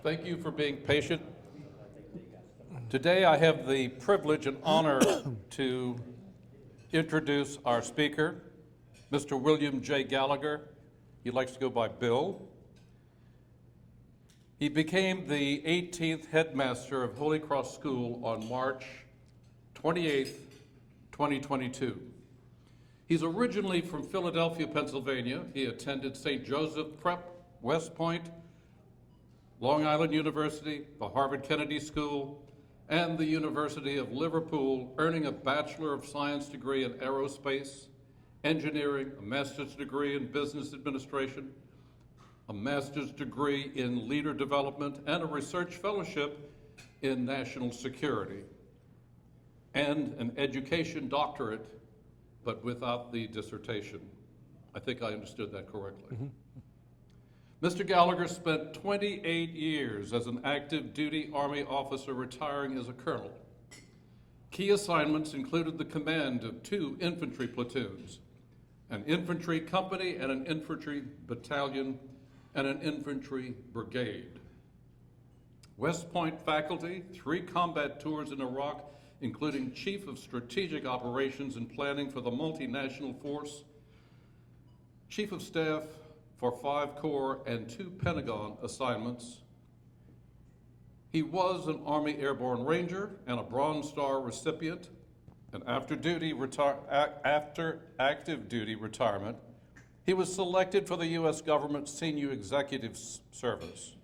Thank you for being patient. Today I have the privilege and honor to introduce our speaker, Mr. William J. Gallagher. He likes to go by Bill. He became the 18th headmaster of Holy Cross School on March 28th, 2022. He's originally from Philadelphia, Pennsylvania. He attended St. Joseph Prep, West Point, Long Island University, the Harvard Kennedy School, and the University of Liverpool, earning a Bachelor of Science degree in aerospace, engineering, a master's degree in business administration, a master's degree in leader development, and a research fellowship in national security, and an education doctorate, but without the dissertation. I think I understood that correctly. Mr. Gallagher spent 28 years as an active duty Army officer, retiring as a colonel. Key assignments included the command of 2 infantry platoons, an infantry company and an infantry battalion, and an infantry brigade. West Point faculty, 3 combat tours in Iraq, including Chief of Strategic Operations and Planning for the Multinational Force, Chief of Staff for 5 Corps and 2 Pentagon assignments. He was an Army Airborne Ranger and a Bronze Star recipient, and after active duty retirement, he was selected for the U.S. government Senior Executive Service.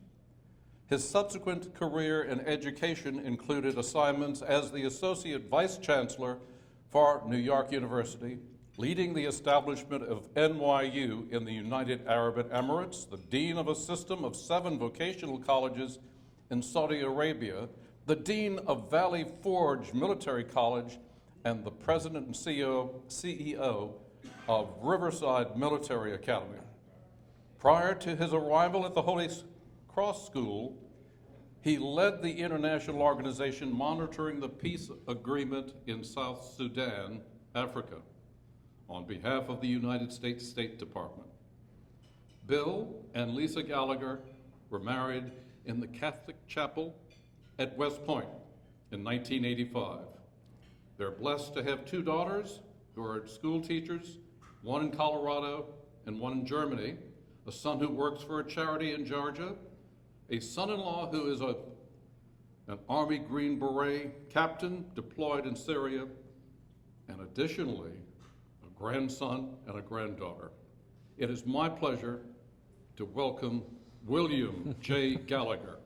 His subsequent career in education included assignments as the Associate Vice Chancellor for New York University, leading the establishment of NYU in the United Arab Emirates, the Dean of a system of 7 vocational colleges in Saudi Arabia, the Dean of Valley Forge Military College, and the President and CEO of Riverside Military Academy. Prior to his arrival at the Holy Cross School, he led the international organization monitoring the peace agreement in South Sudan, Africa, on behalf of the United States State Department. Bill and Lisa Gallagher were married in the Catholic Chapel at West Point in 1985. They're blessed to have 2 daughters who are school teachers, one in Colorado and one in Germany, a son who works for a charity in Georgia, a son-in-law who is an Army Green Beret captain deployed in Syria, and additionally, a grandson and a granddaughter. It is my pleasure to welcome William J. Gallagher.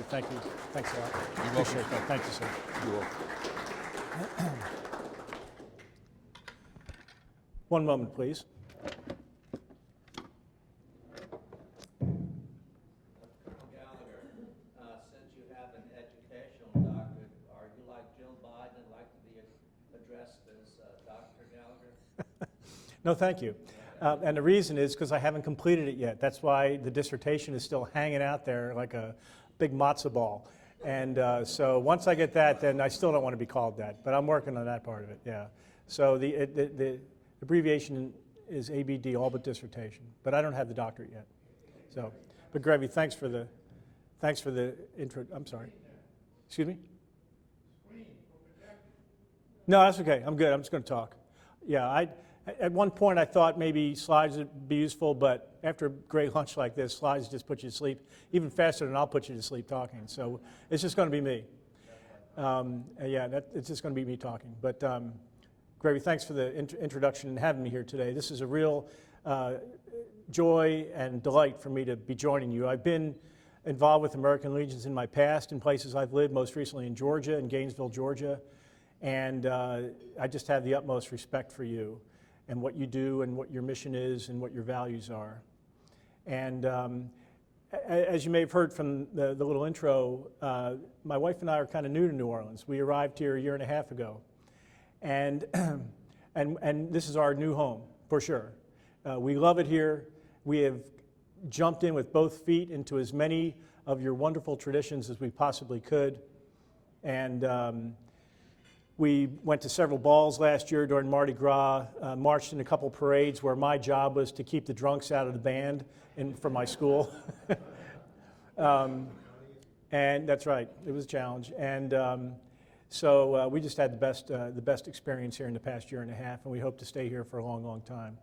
Thank you. Thanks a lot. You're Appreciate welcome. that. Thank you, sir. You're welcome. One moment, please. Gallagher, since you have an educational doctorate, are you like Jill Biden and like to be addressed as Dr. Gallagher? No, thank you. And the reason is because I haven't completed it yet. That's why the dissertation is still hanging out there like a big matzo ball. And so once I get that, then I still don't want to be called that. But I'm working on that part of it, yeah. So the abbreviation is ABD, all but dissertation. But I don't have the doctorate yet. So, but Grevy, thanks for the intro. I'm sorry. Excuse me? No, that's okay. I'm good. I'm just going to talk. Yeah, at one point I thought maybe slides would be useful, but after a great lunch like this, slides just put you to sleep even faster than I'll put you to sleep talking. So it's just going to be me. It's just going to be me talking. But Gravy, thanks for the introduction and having me here today. This is a real joy and delight for me to be joining you. I've been involved with American Legions in my past in places I've lived, most recently in Georgia, in Gainesville, Georgia. And I just have the utmost respect for you and what you do and what your mission is and what your values are. And as you may have heard from the little intro, my wife and I are kind of new to New Orleans. We arrived here a year and a half ago. And this is our new home, for sure. We love it here. We have jumped in with both feet into as many of your wonderful traditions as we possibly could. And we went to several balls last year during Mardi Gras, marched in a couple parades where my job was to keep the drunks out of the band for my school. And that's right, it was a challenge. And so we just had the best experience here in the past year and a half, and we hope to stay here for a long, long time.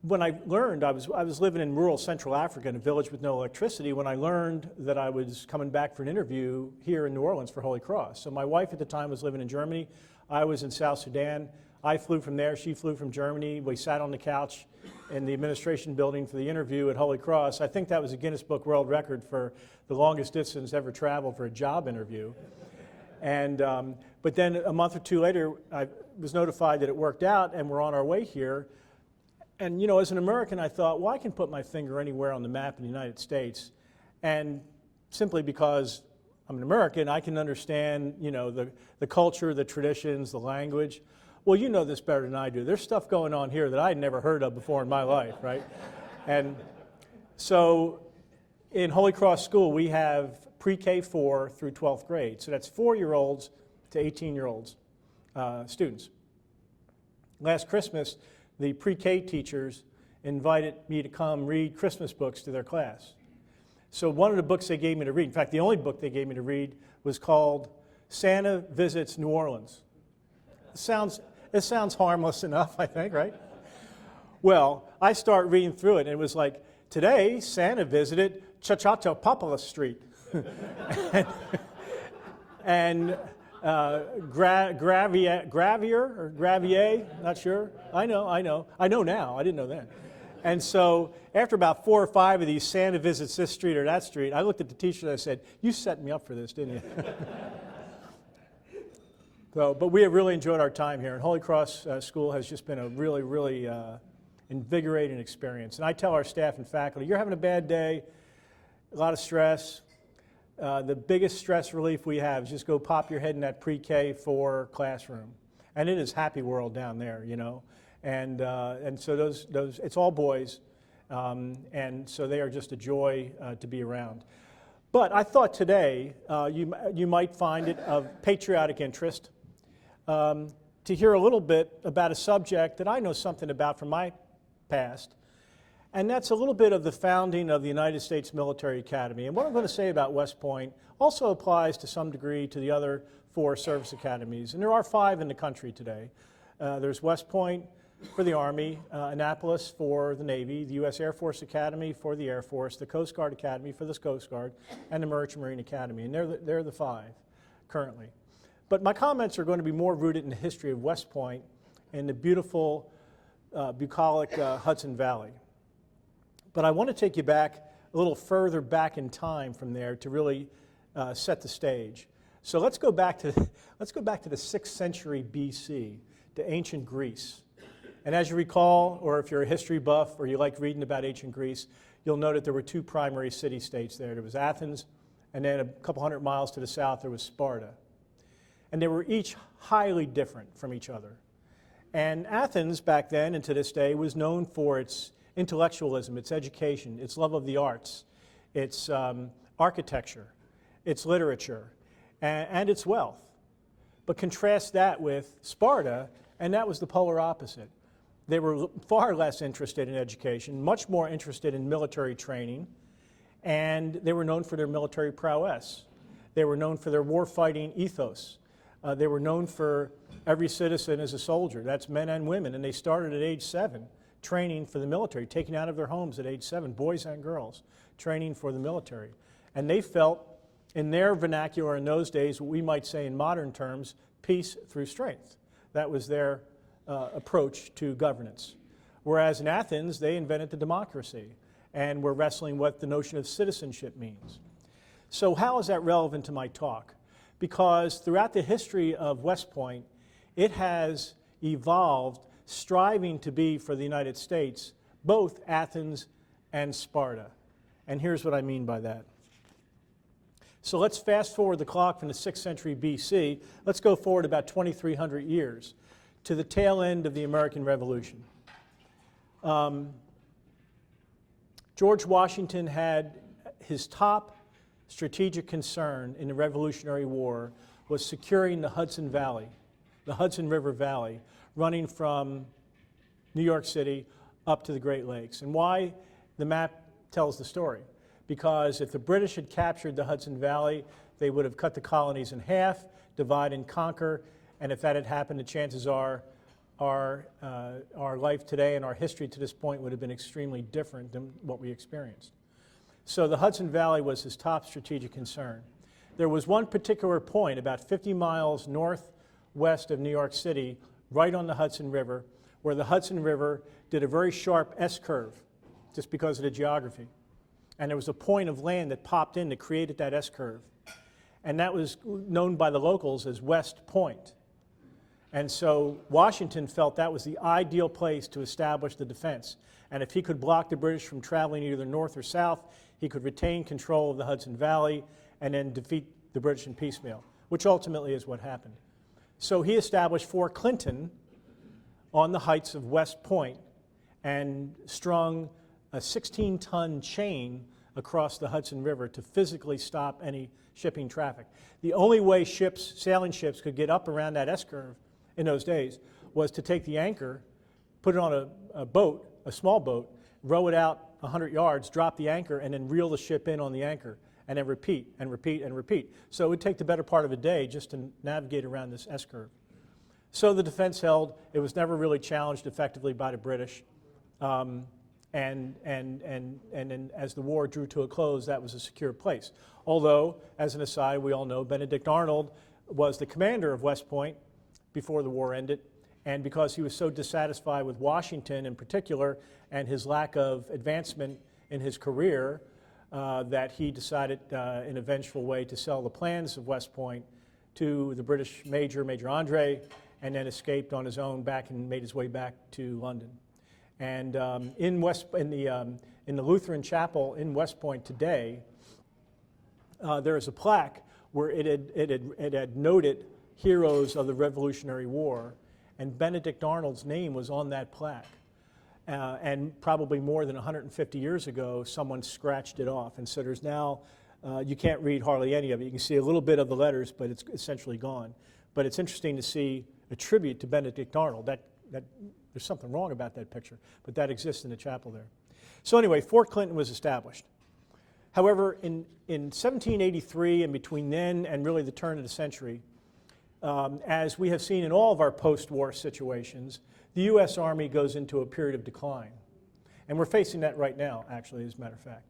When I learned, I was living in rural Central Africa in a village with no electricity when I learned that I was coming back for an interview here in New Orleans for Holy Cross. So my wife at the time was living in Germany. I was in South Sudan. I flew from there. She flew from Germany. We sat on the couch in the administration building for the interview at Holy Cross. I think that was a Guinness Book World Record for the longest distance ever traveled for a job interview. And, but then a month or two later, I was notified that it worked out and we're on our way here. And, you know, as an American, I thought, well, I can put my finger anywhere on the map in the United States. And simply because I'm an American, I can understand, you know, the culture, the traditions, the language. Well, you know this better than I do. There's stuff going on here that I'd never heard of before in my life, right? And so in Holy Cross School, we have pre-K 4 through 12th grade. So that's 4-year-olds to 18-year-olds students. Last Christmas, the pre-K teachers invited me to come read Christmas books to their class. So one of the books they gave me to read, in fact, the only book they gave me to read was called Santa Visits New Orleans. It sounds harmless enough, I think, right? Well, I start reading through it, and it was like, today, Santa visited Chachatapapala Street. and Gravier, not sure. I know now, I didn't know then. And so after about 4 or 5 of these Santa visits this street or that street, I looked at the teacher and I said, you set me up for this, didn't you? So, but we have really enjoyed our time here, and Holy Cross School has just been a really, really invigorating experience. And I tell our staff and faculty, you're having a bad day, a lot of stress. The biggest stress relief we have is just go pop your head in that pre-K 4 classroom. And it is happy world down there, you know. And so those it's all boys, and so they are just a joy to be around. But I thought today you might find it of patriotic interest to hear a little bit about a subject that I know something about from my past, and that's a little bit of the founding of the United States Military Academy. And what I'm going to say about West Point also applies to some degree to the other 4 service academies, and there are 5 in the country today. There's West Point for the Army, Annapolis for the Navy, the U.S. Air Force Academy for the Air Force, the Coast Guard Academy for the Coast Guard, and the Merchant Marine Academy. And they're the 5 currently. But my comments are going to be more rooted in the history of West Point and the beautiful, bucolic Hudson Valley. But I want to take you back a little further back in time from there to really set the stage. So let's go back to the 6th century BC, to ancient Greece. And as you recall, or if you're a history buff or you like reading about ancient Greece, you'll know that there were 2 primary city-states there. There was Athens, and then a couple hundred miles to the south there was Sparta. And they were each highly different from each other. And Athens back then and to this day was known for its intellectualism, its education, its love of the arts, its architecture, its literature, and its wealth. But contrast that with Sparta, and that was the polar opposite. They were far less interested in education, much more interested in military training, and they were known for their military prowess. They were known for their war-fighting ethos. They were known for every citizen as a soldier. That's men and women, and they started at age 7, training for the military, taken out of their homes at age 7, boys and girls, training for the military. And they felt, in their vernacular in those days, what we might say in modern terms, peace through strength. That was their approach to governance. Whereas in Athens, they invented the democracy and were wrestling what the notion of citizenship means. So how is that relevant to my talk? Because throughout the history of West Point, it has evolved striving to be, for the United States, both Athens and Sparta. And here's what I mean by that. So let's fast forward the clock from the 6th century BC. Let's go forward about 2,300 years to the tail end of the American Revolution. George Washington had his top strategic concern in the Revolutionary War was securing the Hudson Valley, the Hudson River Valley, running from New York City up to the Great Lakes. And why the map tells the story. Because if the British had captured the Hudson Valley, they would have cut the colonies in half, divide and conquer, and if that had happened, the chances are our life today and our history to this point would have been extremely different than what we experienced. So the Hudson Valley was his top strategic concern. There was one particular point about 50 miles northwest of New York City, right on the Hudson River, where the Hudson River did a very sharp S-curve, just because of the geography. And there was a point of land that popped in that created that S-curve. And that was known by the locals as West Point. And so Washington felt that was the ideal place to establish the defense. And if he could block the British from traveling either north or south, he could retain control of the Hudson Valley and then defeat the British in piecemeal, which ultimately is what happened. So he established Fort Clinton on the heights of West Point and strung a 16-ton chain across the Hudson River to physically stop any shipping traffic. The only way sailing ships could get up around that S-curve in those days was to take the anchor, put it on a boat, a small boat, row it out 100 yards, drop the anchor, and then reel the ship in on the anchor, and then repeat and repeat and repeat. So it would take the better part of a day just to navigate around this S-curve. So the defense held. It was never really challenged effectively by the British. And then as the war drew to a close, that was a secure place. Although, as an aside, we all know Benedict Arnold was the commander of West Point before the war ended, and because he was so dissatisfied with Washington in particular and his lack of advancement in his career, that he decided in a vengeful way to sell the plans of West Point to the British Major Andre, and then escaped on his own back and made his way back to London. And in the Lutheran Chapel in West Point today, there is a plaque where it had noted heroes of the Revolutionary War, and Benedict Arnold's name was on that plaque. And probably more than 150 years ago, someone scratched it off. And so there's now, you can't read hardly any of it. You can see a little bit of the letters, but it's essentially gone. But it's interesting to see a tribute to Benedict Arnold. There's something wrong about that picture, but that exists in the chapel there. So anyway, Fort Clinton was established. However, in 1783 and between then and really the turn of the century, as we have seen in all of our post-war situations, the U.S. Army goes into a period of decline. And we're facing that right now, actually, as a matter of fact.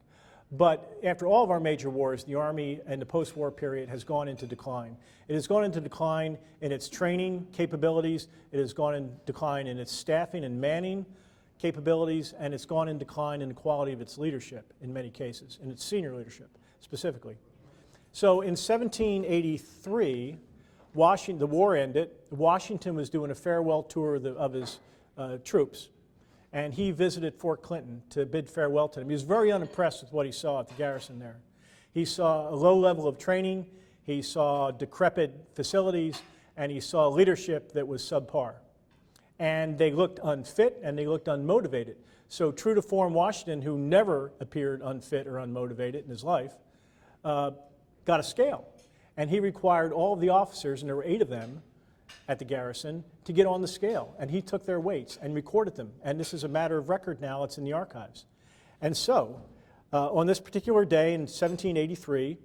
But after all of our major wars, the Army and the post-war period has gone into decline. It has gone into decline in its training capabilities, it has gone in decline in its staffing and manning capabilities, and it's gone in decline in the quality of its leadership in many cases, in its senior leadership specifically. So in 1783, the war ended. Washington was doing a farewell tour of his troops, and he visited Fort Clinton to bid farewell to them. He was very unimpressed with what he saw at the garrison there. He saw a low level of training, he saw decrepit facilities, and he saw leadership that was subpar. And they looked unfit and they looked unmotivated. So true to form, Washington, who never appeared unfit or unmotivated in his life, got a scale. And he required all of the officers, and there were 8 of them at the garrison, to get on the scale. And he took their weights and recorded them. And this is a matter of record now. It's in the archives. And so, on this particular day in 1783,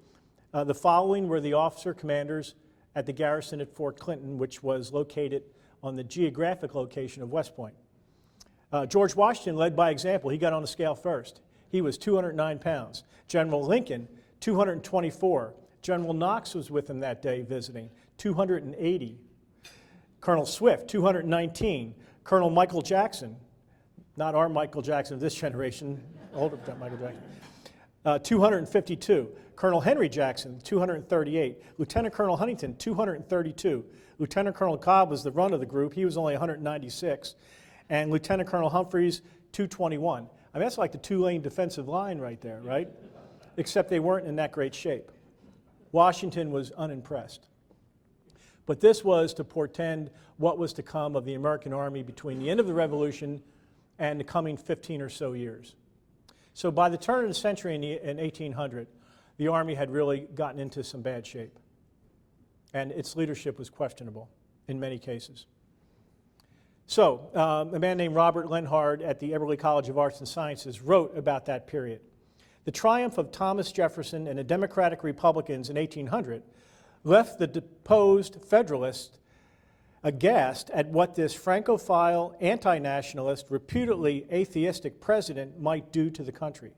the following were the officer commanders at the garrison at Fort Clinton, which was located on the geographic location of West Point. George Washington led by example. He got on the scale first. He was 209 pounds. General Lincoln, 224. General Knox was with him that day visiting, 280. Colonel Swift, 219. Colonel Michael Jackson, not our Michael Jackson of this generation, older Michael Jackson, 252. Colonel Henry Jackson, 238. Lieutenant Colonel Huntington, 232. Lieutenant Colonel Cobb was the run of the group. He was only 196. And Lieutenant Colonel Humphreys, 221. I mean, that's like the 2-lane defensive line right there, right? Except they weren't in that great shape. Washington was unimpressed. But this was to portend what was to come of the American Army between the end of the Revolution and the coming 15 or so years. So by the turn of the century in 1800, the Army had really gotten into some bad shape. And its leadership was questionable in many cases. So a man named Robert Lenhard at the Eberly College of Arts and Sciences wrote about that period. The triumph of Thomas Jefferson and the Democratic Republicans in 1800 left the deposed Federalists aghast at what this Francophile, anti-nationalist, reputedly atheistic president might do to the country.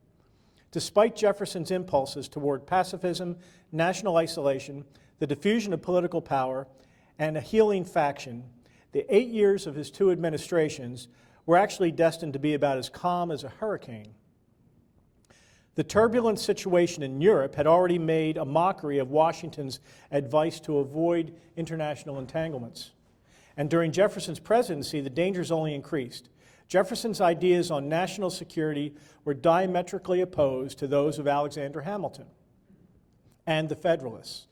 Despite Jefferson's impulses toward pacifism, national isolation, the diffusion of political power, and a healing faction, the 8 years of his 2 administrations were actually destined to be about as calm as a hurricane. The turbulent situation in Europe had already made a mockery of Washington's advice to avoid international entanglements. And during Jefferson's presidency, the dangers only increased. Jefferson's ideas on national security were diametrically opposed to those of Alexander Hamilton and the Federalists.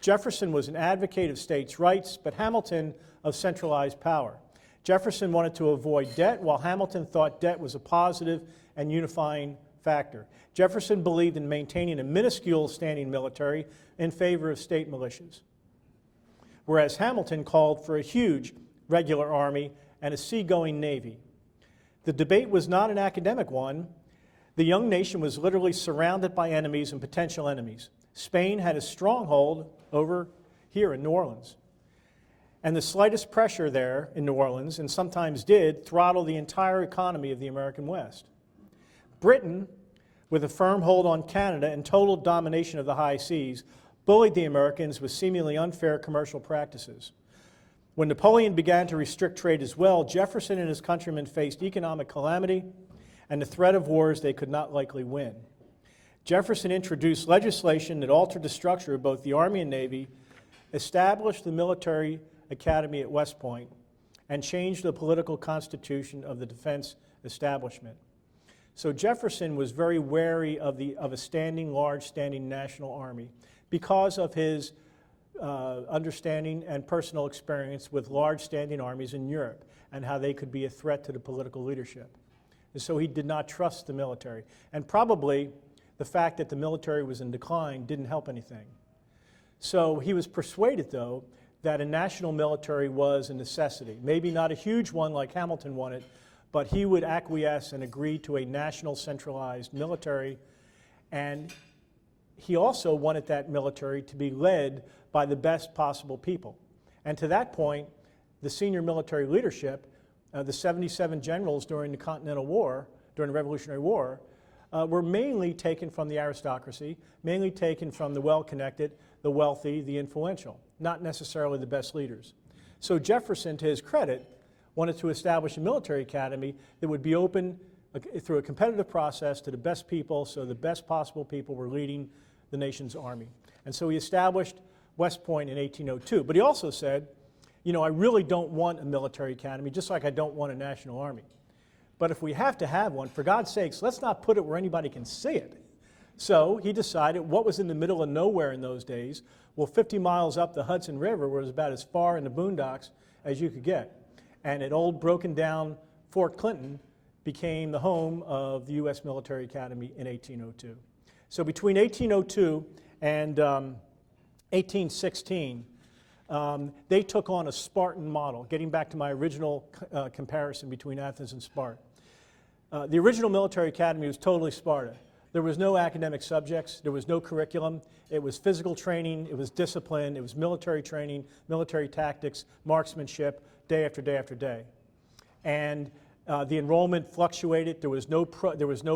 Jefferson was an advocate of states' rights, but Hamilton of centralized power. Jefferson wanted to avoid debt, while Hamilton thought debt was a positive and unifying factor. Jefferson believed in maintaining a minuscule standing military in favor of state militias, whereas Hamilton called for a huge regular army and a seagoing navy. The debate was not an academic one. The young nation was literally surrounded by enemies and potential enemies. Spain had a stronghold over here in New Orleans. And the slightest pressure there in New Orleans, and sometimes did, throttle the entire economy of the American West. Britain, with a firm hold on Canada and total domination of the high seas, bullied the Americans with seemingly unfair commercial practices. When Napoleon began to restrict trade as well, Jefferson and his countrymen faced economic calamity and the threat of wars they could not likely win. Jefferson introduced legislation that altered the structure of both the Army and Navy, established the military academy at West Point, and changed the political constitution of the defense establishment. So Jefferson was very wary of a large standing national army because of his understanding and personal experience with large standing armies in Europe and how they could be a threat to the political leadership. And so he did not trust the military. And probably the fact that the military was in decline didn't help anything. So he was persuaded, though, that a national military was a necessity. Maybe not a huge one like Hamilton wanted, but he would acquiesce and agree to a national centralized military. And he also wanted that military to be led by the best possible people. And to that point, the senior military leadership, the 77 generals during the Continental War, during the Revolutionary War, were mainly taken from the aristocracy, mainly taken from the well-connected, the wealthy, the influential, not necessarily the best leaders. So Jefferson, to his credit, wanted to establish a military academy that would be open through a competitive process to the best people, so the best possible people were leading the nation's army. And so he established West Point in 1802. But he also said, you know, I really don't want a military academy, just like I don't want a national army. But if we have to have one, for God's sakes, let's not put it where anybody can see it. So he decided what was in the middle of nowhere in those days, well, 50 miles up the Hudson River was about as far in the boondocks as you could get. And an old broken down Fort Clinton became the home of the U.S. Military Academy in 1802. So between 1802 and 1816, they took on a Spartan model, getting back to my original comparison between Athens and Sparta. The original military academy was totally Sparta. There was no academic subjects, there was no curriculum, it was physical training, it was discipline, it was military training, military tactics, marksmanship, day after day after day. And the enrollment fluctuated. There was no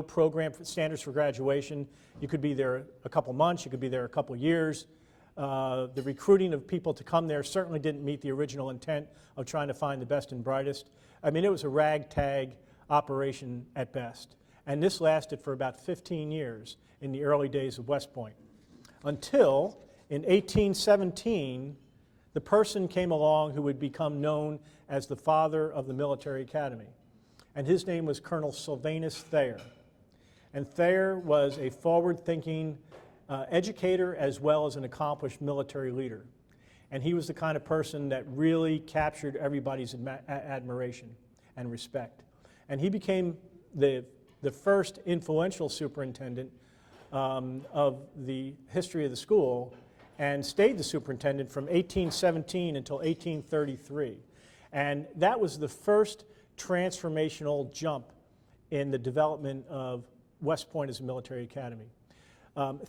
program for standards for graduation. You could be there a couple months, you could be there a couple years. The recruiting of people to come there certainly didn't meet the original intent of trying to find the best and brightest. I mean, it was a ragtag operation at best. And this lasted for about 15 years in the early days of West Point. Until in 1817, the person came along who would become known as the father of the military academy. And his name was Colonel Sylvanus Thayer. And Thayer was a forward-thinking educator as well as an accomplished military leader. And he was the kind of person that really captured everybody's admiration and respect. And he became the first influential superintendent of the history of the school and stayed the superintendent from 1817 until 1833. And that was the first transformational jump in the development of West Point as a military academy.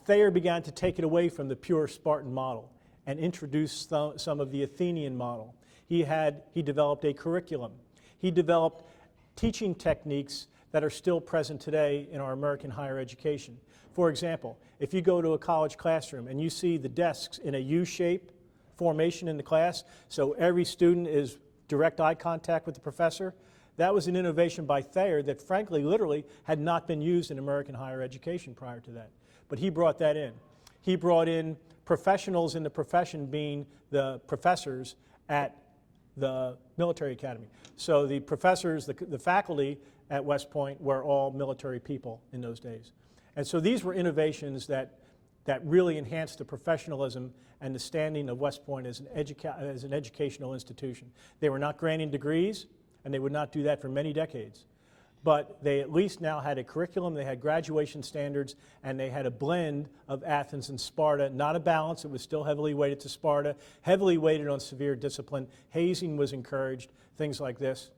Thayer began to take it away from the pure Spartan model and introduce some of the Athenian model. He developed a curriculum. He developed teaching techniques that are still present today in our American higher education. For example, if you go to a college classroom and you see the desks in a U-shape formation in the class, so every student is direct eye contact with the professor, that was an innovation by Thayer that frankly, literally, had not been used in American higher education prior to that. But he brought that in. He brought in professionals in the profession being the professors at the military academy. So the professors, the faculty at West Point were all military people in those days. And so these were innovations that really enhanced the professionalism and the standing of West Point as an educational institution. They were not granting degrees, and they would not do that for many decades. But they at least now had a curriculum, they had graduation standards, and they had a blend of Athens and Sparta, not a balance. It was still heavily weighted to Sparta, heavily weighted on severe discipline. Hazing was encouraged, things like this.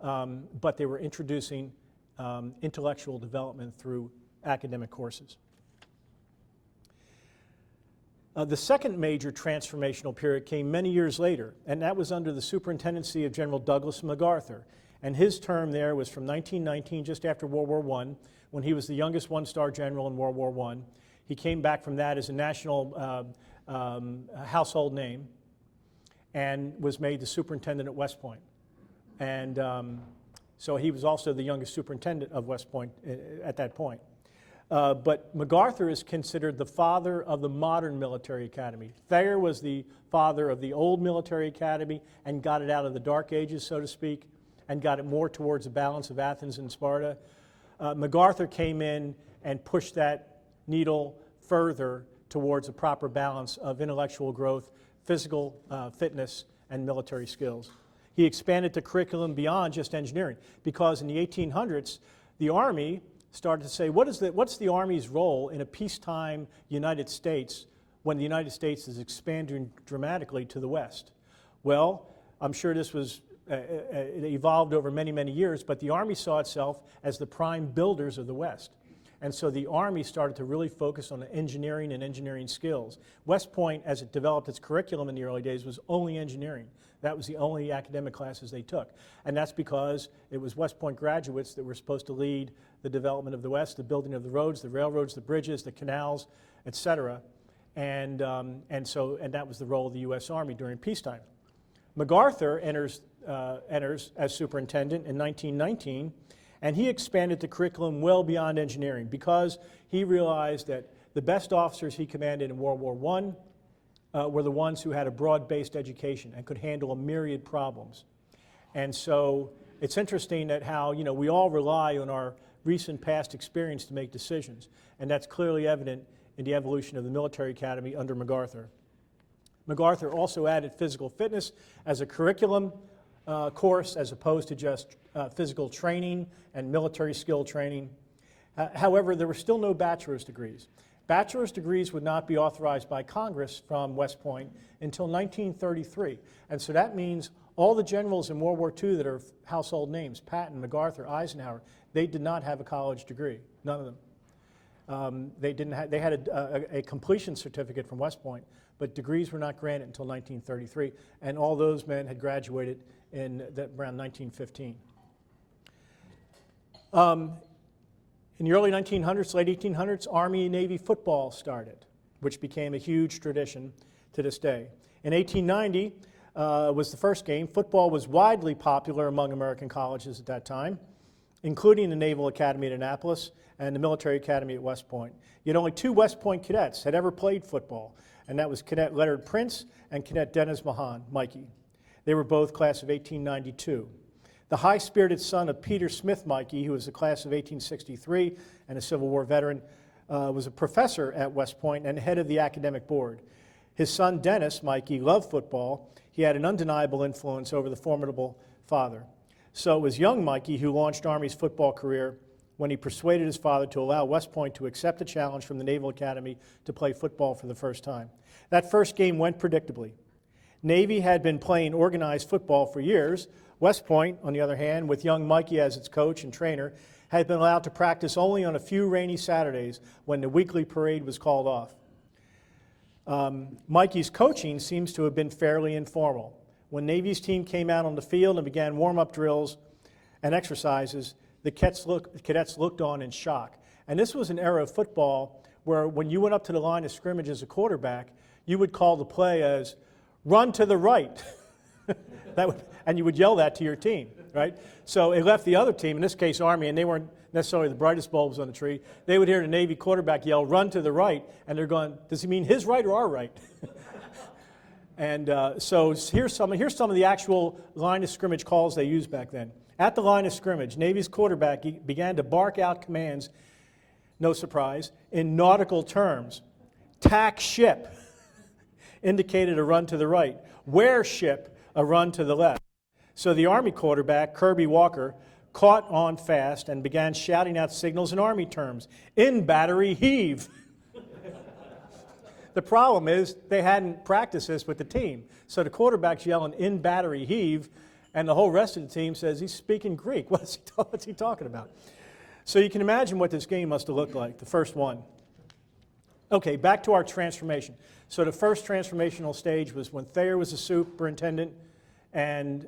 But they were introducing intellectual development through academic courses. The second major transformational period came many years later, and that was under the superintendency of General Douglas MacArthur. And his term there was from 1919, just after World War I, when he was the youngest one-star general in World War I. He came back from that as a national household name and was made the superintendent at West Point. And so he was also the youngest superintendent of West Point at that point. But MacArthur is considered the father of the modern military academy. Thayer was the father of the old military academy and got it out of the dark ages, so to speak, and got it more towards the balance of Athens and Sparta. MacArthur came in and pushed that needle further towards a proper balance of intellectual growth, physical fitness, and military skills. He expanded the curriculum beyond just engineering, because in the 1800s, the Army started to say, what's the Army's role in a peacetime United States when the United States is expanding dramatically to the West? Well, I'm sure this was it evolved over many, many years, but the Army saw itself as the prime builders of the West. And so the Army started to really focus on engineering and engineering skills. West Point, as it developed its curriculum in the early days, was only engineering. That was the only academic classes they took. And that's because it was West Point graduates that were supposed to lead the development of the West, the building of the roads, the railroads, the bridges, the canals, et cetera. And that was the role of the U.S. Army during peacetime. MacArthur enters as superintendent in 1919, and he expanded the curriculum well beyond engineering because he realized that the best officers he commanded in World War I were the ones who had a broad-based education and could handle a myriad problems. And so it's interesting that how, we all rely on our recent past experience to make decisions, and that's clearly evident in the evolution of the military academy under MacArthur. MacArthur also added physical fitness as a curriculum course as opposed to just physical training and military skill training. However, there were still no bachelor's degrees. Bachelor's degrees would not be authorized by Congress from West Point until 1933. And so that means all the generals in World War II that are household names, Patton, MacArthur, Eisenhower, they did not have a college degree, none of them. They had a completion certificate from West Point, but degrees were not granted until 1933, and all those men had graduated in around 1915. In the early 1900s, late 1800s, Army and Navy football started, which became a huge tradition to this day. In 1890 was the first game. Football was widely popular among American colleges at that time, including the Naval Academy at Annapolis and the Military Academy at West Point. Yet only 2 West Point cadets had ever played football, and that was Cadet Leonard Prince and Cadet Dennis Mahan, Mikey. They were both class of 1892. The high-spirited son of Peter Smith Mikey, who was the class of 1863 and a Civil War veteran, was a professor at West Point and head of the academic board. His son Dennis Mikey loved football. He had an undeniable influence over the formidable father. So it was young Mikey who launched Army's football career when he persuaded his father to allow West Point to accept a challenge from the Naval Academy to play football for the first time. That first game went predictably. Navy had been playing organized football for years. West Point, on the other hand, with young Mikey as its coach and trainer, had been allowed to practice only on a few rainy Saturdays when the weekly parade was called off. Mikey's coaching seems to have been fairly informal. When Navy's team came out on the field and began warm-up drills and exercises, the cadets looked on in shock. And this was an era of football where when you went up to the line of scrimmage as a quarterback, you would call the play as, "Run to the right." And you would yell that to your team, right? So it left the other team, in this case Army, and they weren't necessarily the brightest bulbs on the tree. They would hear the Navy quarterback yell, "Run to the right," and they're going, does he mean his right or our right? And so here's some of the actual line of scrimmage calls they used back then. At the line of scrimmage, Navy's quarterback began to bark out commands, no surprise, in nautical terms. Tack ship indicated a run to the right. Wear ship, a run to the left. So the Army quarterback, Kirby Walker, caught on fast and began shouting out signals in Army terms. "In battery, heave." The problem is they hadn't practiced this with the team. So the quarterback's yelling, "In battery, heave," and the whole rest of the team says, "He's speaking Greek. What's he talking about?" So you can imagine what this game must have looked like, the first one. Okay, back to our transformation. So the first transformational stage was when Thayer was the superintendent and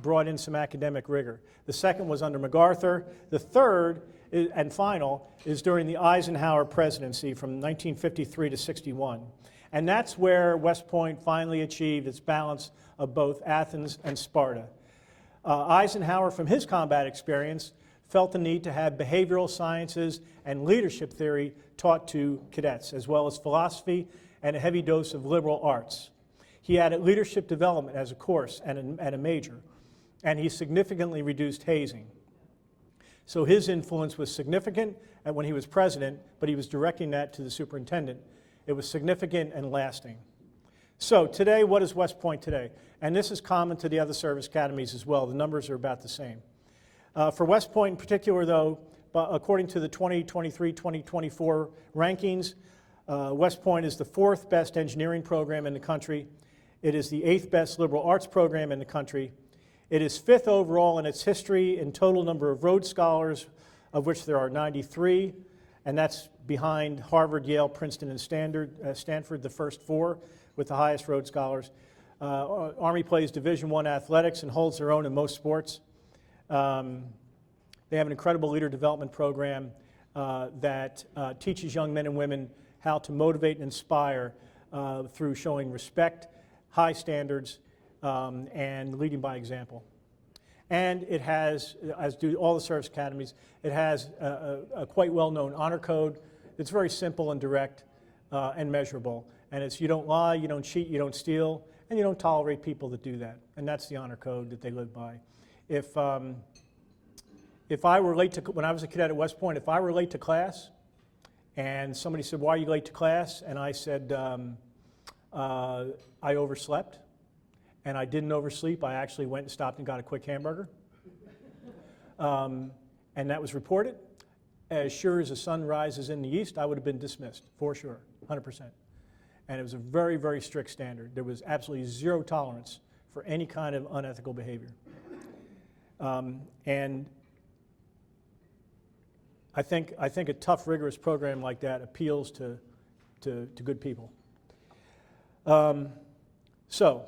brought in some academic rigor. The second was under MacArthur. The third and final is during the Eisenhower presidency from 1953 to 61. And that's where West Point finally achieved its balance of both Athens and Sparta. Eisenhower, from his combat experience, felt the need to have behavioral sciences and leadership theory taught to cadets, as well as philosophy and a heavy dose of liberal arts. He added leadership development as a course and a major, and he significantly reduced hazing. So his influence was significant when he was president, but he was directing that to the superintendent. It was significant and lasting. So today, what is West Point today? And this is common to the other service academies as well. The numbers are about the same. For West Point in particular, though, according to the 2023-2024 rankings, West Point is the 4th best engineering program in the country. It is the 8th best liberal arts program in the country. It is 5th overall in its history in total number of Rhodes Scholars, of which there are 93, and that's behind Harvard, Yale, Princeton, and Stanford, the first 4 with the highest Rhodes Scholars. Army plays Division I athletics and holds their own in most sports. They have an incredible leader development program that teaches young men and women how to motivate and inspire through showing respect, high standards, and leading by example. And it has, as do all the service academies, it has a quite well-known honor code. It's very simple and direct and measurable. And it's you don't lie, you don't cheat, you don't steal, and you don't tolerate people that do that. And that's the honor code that they live by. If I were late to, when I was a cadet at West Point, if I were late to class and somebody said, "Why are you late to class?" and I said, "I overslept," and I didn't oversleep, I actually went and stopped and got a quick hamburger, and that was reported, as sure as the sun rises in the east, I would have been dismissed, for sure, 100%. And it was a very, very strict standard. There was absolutely zero tolerance for any kind of unethical behavior. And I think a tough, rigorous program like that appeals to good people. So,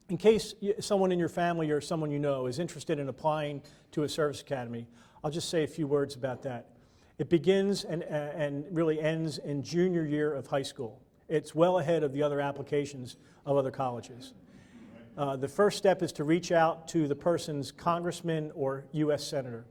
in case someone in your family or someone you know is interested in applying to a service academy, I'll just say a few words about that. It begins and really ends in junior year of high school. It's well ahead of the other applications of other colleges. The first step is to reach out to the person's congressman or U.S. senator.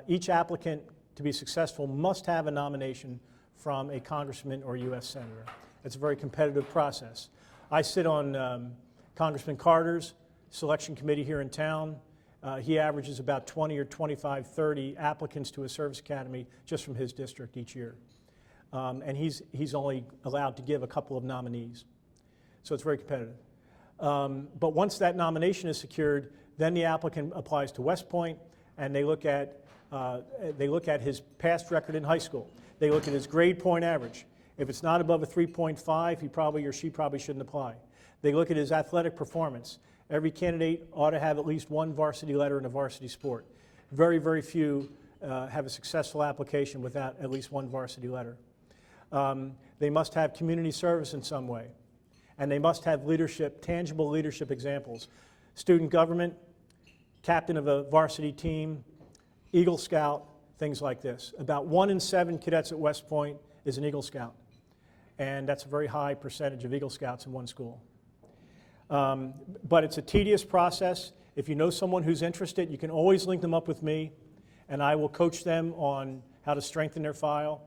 Each applicant, to be successful, must have a nomination from a congressman or U.S. senator. It's a very competitive process. I sit on Congressman Carter's selection committee here in town. He averages about 20 or 25, 30 applicants to a service academy just from his district each year. And he's only allowed to give a couple of nominees. So it's very competitive. But once that nomination is secured, then the applicant applies to West Point, and they look at his past record in high school. They look at his grade point average. If it's not above a 3.5, he probably or she probably shouldn't apply. They look at his athletic performance. Every candidate ought to have at least one varsity letter in a varsity sport. Very, very few have a successful application without at least one varsity letter. They must have community service in some way, and they must have leadership, tangible leadership examples. Student government, captain of a varsity team, Eagle Scout, things like this. About 1 in 7 cadets at West Point is an Eagle Scout, and that's a very high percentage of Eagle Scouts in one school. But it's a tedious process. If you know someone who's interested, you can always link them up with me, and I will coach them on how to strengthen their file.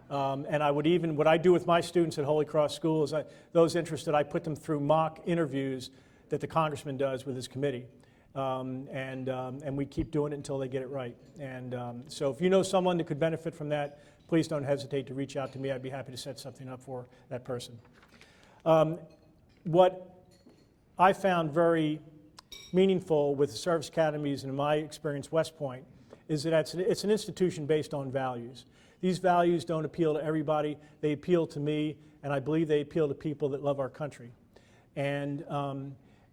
And I would even, what I do with my students at Holy Cross School is those interested, I put them through mock interviews that the congressman does with his committee. And we keep doing it until they get it right. And so if you know someone that could benefit from that, please don't hesitate to reach out to me. I'd be happy to set something up for that person. What I found very meaningful with the service academies, and in my experience, West Point, is that it's an institution based on values. These values don't appeal to everybody. They appeal to me, and I believe they appeal to people that love our country. And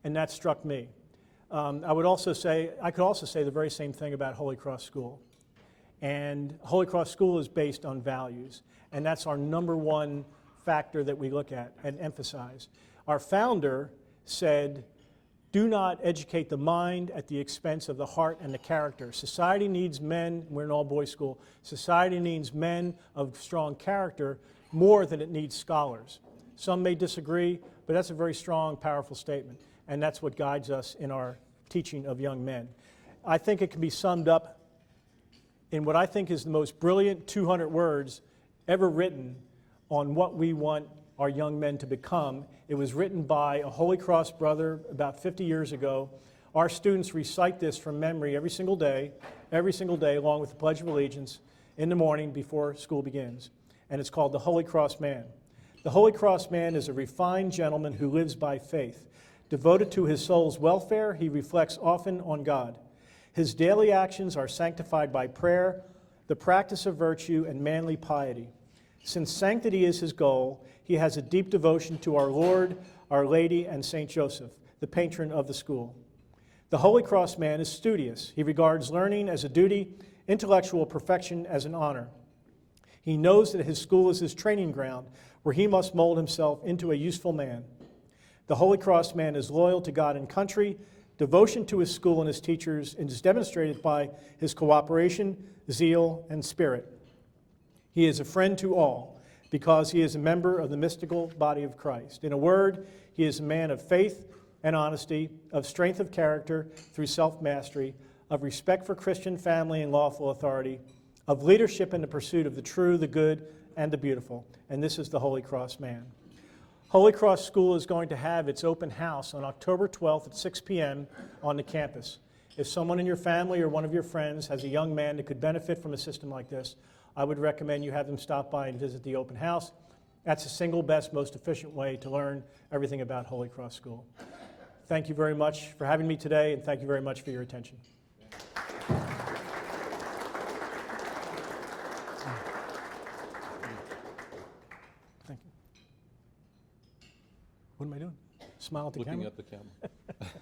that struck me. I could also say the very same thing about Holy Cross School. And Holy Cross School is based on values, and that's our number one factor that we look at and emphasize. Our founder said, do not educate the mind at the expense of the heart and the character. Society needs men, we're an all-boys school, society needs men of strong character more than it needs scholars. Some may disagree, but that's a very strong, powerful statement, and that's what guides us in our teaching of young men. I think it can be summed up in what I think is the most brilliant 200 words ever written on what we want our young men to become. It was written by a Holy Cross brother about 50 years ago. Our students recite this from memory every single day, along with the Pledge of Allegiance in the morning before school begins. And it's called the Holy Cross Man. The Holy Cross Man is a refined gentleman who lives by faith. Devoted to his soul's welfare, he reflects often on God. His daily actions are sanctified by prayer, the practice of virtue, and manly piety. Since sanctity is his goal, he has a deep devotion to our Lord, Our Lady, and St. Joseph, the patron of the school. The Holy Cross Man is studious. He regards learning as a duty, intellectual perfection as an honor. He knows that his school is his training ground, where he must mold himself into a useful man. The Holy Cross Man is loyal to God and country. Devotion to his school and his teachers is demonstrated by his cooperation, zeal, and spirit. He is a friend to all because he is a member of the mystical body of Christ. In a word, he is a man of faith and honesty, of strength of character through self-mastery, of respect for Christian family and lawful authority, of leadership in the pursuit of the true, the good, and the beautiful. And this is the Holy Cross Man. Holy Cross School is going to have its open house on October 12th at 6 p.m. on the campus. If someone in your family or one of your friends has a young man that could benefit from a system like this, I would recommend you have them stop by and visit the open house. That's the single best, most efficient way to learn everything about Holy Cross School. Thank you very much for having me today, and thank you very much for your attention. Thank you. What am I doing? Smile at the camera? Looking at the camera.